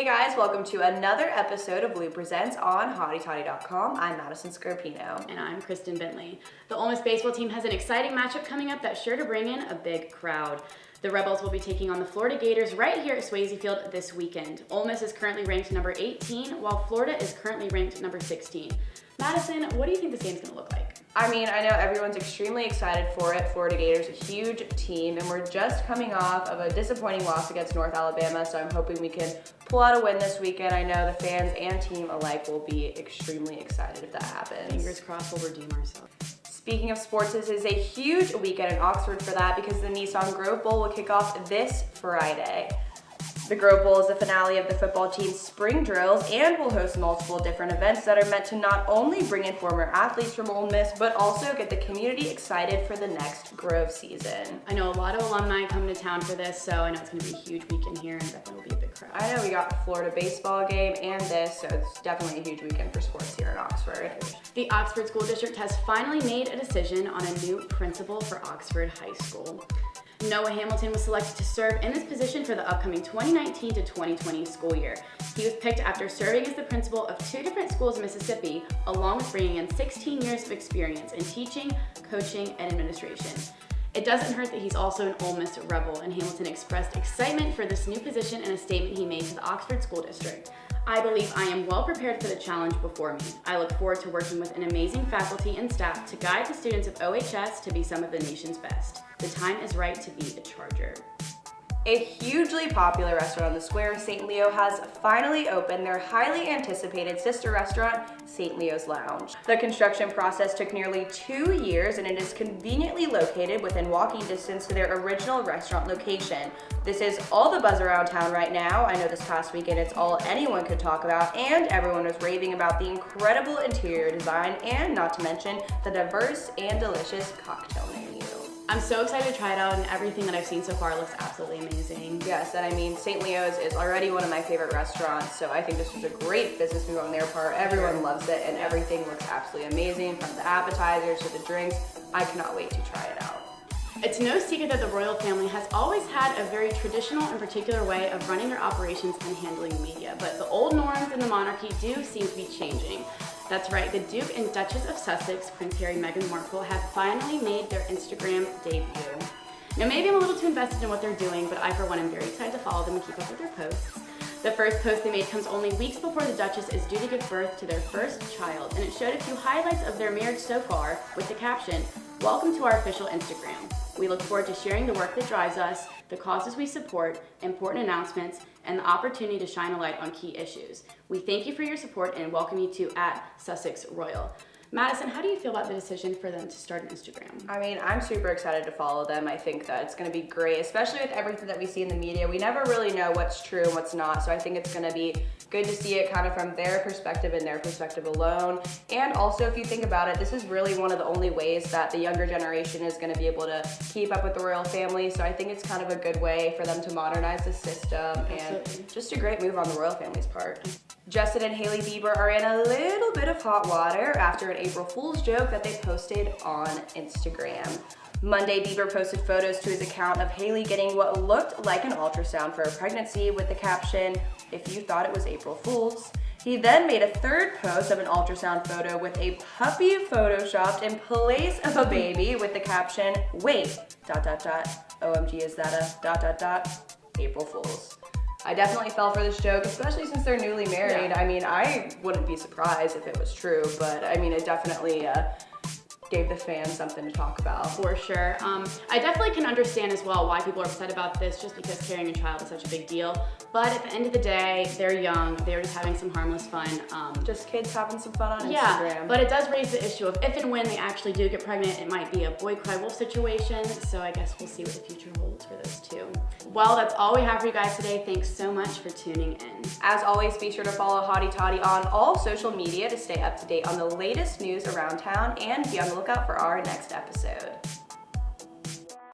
Hey guys, welcome to another episode of Blue Presents on HottyToddy.com. I'm Madison Scarpino. And I'm Kristen, Bentley. The Ole Miss baseball team has an exciting matchup coming up that's sure to bring in a big crowd. The Rebels will be taking on the Florida Gators right here at Swayze Field this weekend. Ole Miss is currently ranked number 18, while Florida is currently ranked number 16. Madison, what do you think this game's going to look like? I mean, I know everyone's extremely excited for it. Florida Gators, a huge team, and we're just coming off of a disappointing loss against North Alabama, so I'm hoping we can pull out a win this weekend. I know the fans and team alike will be extremely excited if that happens. Fingers crossed we'll redeem ourselves. Speaking of sports, this is a huge weekend in Oxford for that because the Nissan Grove Bowl will kick off this Friday. The Grove Bowl is the finale of the football team's spring drills and will host multiple different events that are meant to not only bring in former athletes from Ole Miss, but also get the community excited for the next Grove season. I know a lot of alumni come to town for this, so I know it's going to be a huge weekend here and definitely will be a big crowd. I know we got the Florida baseball game and this, so it's definitely a huge weekend for sports here in Oxford. The Oxford School District has finally made a decision on a new principal for Oxford High School. Noah Hamilton was selected to serve in this position for the upcoming 2019 to 2020 school year. He was picked after serving as the principal of 2 different schools in Mississippi, along with bringing in 16 years of experience in teaching, coaching, and administration. It doesn't hurt that he's also an Ole Miss Rebel, and Hamilton expressed excitement for this new position in a statement he made to the Oxford School District. I believe I am well prepared for the challenge before me. I look forward to working with an amazing faculty and staff to guide the students of OHS to be some of the nation's best. The time is right to be a Charger. A hugely popular restaurant on the square, St. Leo, has finally opened their highly anticipated sister restaurant, St. Leo's Lounge. The construction process took nearly 2 years, and it is conveniently located within walking distance to their original restaurant location. This is all the buzz around town right now. I know this past weekend it's all anyone could talk about, and everyone was raving about the incredible interior design and not to mention the diverse and delicious cocktail menu. I'm so excited to try it out, and everything that I've seen so far looks absolutely amazing. Yes, and I mean, St. Leo's is already one of my favorite restaurants, so I think this was a great business move on their part. Everyone loves it, and everything looks absolutely amazing, from the appetizers to the drinks. I cannot wait to try it out. It's no secret that the royal family has always had a very traditional and particular way of running their operations and handling the media, but the old norms in the monarchy do seem to be changing. That's right, the Duke and Duchess of Sussex, Prince Harry and Meghan Markle, have finally made their Instagram debut. Now maybe I'm a little too invested in what they're doing, but I for one am very excited to follow them and keep up with their posts. The first post they made comes only weeks before the Duchess is due to give birth to their first child, and it showed a few highlights of their marriage so far with the caption, "Welcome to our official Instagram. We look forward to sharing the work that drives us, the causes we support, important announcements, and the opportunity to shine a light on key issues. We thank you for your support and welcome you to @SussexRoyal." Madison, how do you feel about the decision for them to start an Instagram? I mean, I'm super excited to follow them. I think that it's going to be great, especially with everything that we see in the media. We never really know what's true and what's not, so I think it's going to be good to see it kind of from their perspective and their perspective alone. And also, if you think about it, this is really one of the only ways that the younger generation is going to be able to keep up with the royal family, so I think it's kind of a good way for them to modernize the system. Absolutely. And just a great move on the royal family's part. Justin and Hailey Bieber are in a little bit of hot water after an April Fool's joke that they posted on Instagram. Monday, Bieber posted photos to his account of Hailey getting what looked like an ultrasound for a pregnancy with the caption, "If you thought it was April Fool's." He then made a third post of an ultrasound photo with a puppy photoshopped in place of a baby with the caption, "Wait, ... OMG, is that a ... April Fool's." I definitely fell for this joke, especially since they're newly married. Yeah. I mean, I wouldn't be surprised if it was true, but I mean, it definitely gave the fans something to talk about. For sure. I definitely can understand as well why people are upset about this, just because carrying a child is such a big deal. But at the end of the day, they're young. They're just having some harmless fun. Just kids having some fun on Instagram. Yeah, but it does raise the issue of if and when they actually do get pregnant, it might be a boy cry wolf situation. So I guess we'll see what the future holds for those two. Well, that's all we have for you guys today. Thanks so much for tuning in. As always, be sure to follow Hotty Toddy on all social media to stay up to date on the latest news around town and be on the lookout for our next episode.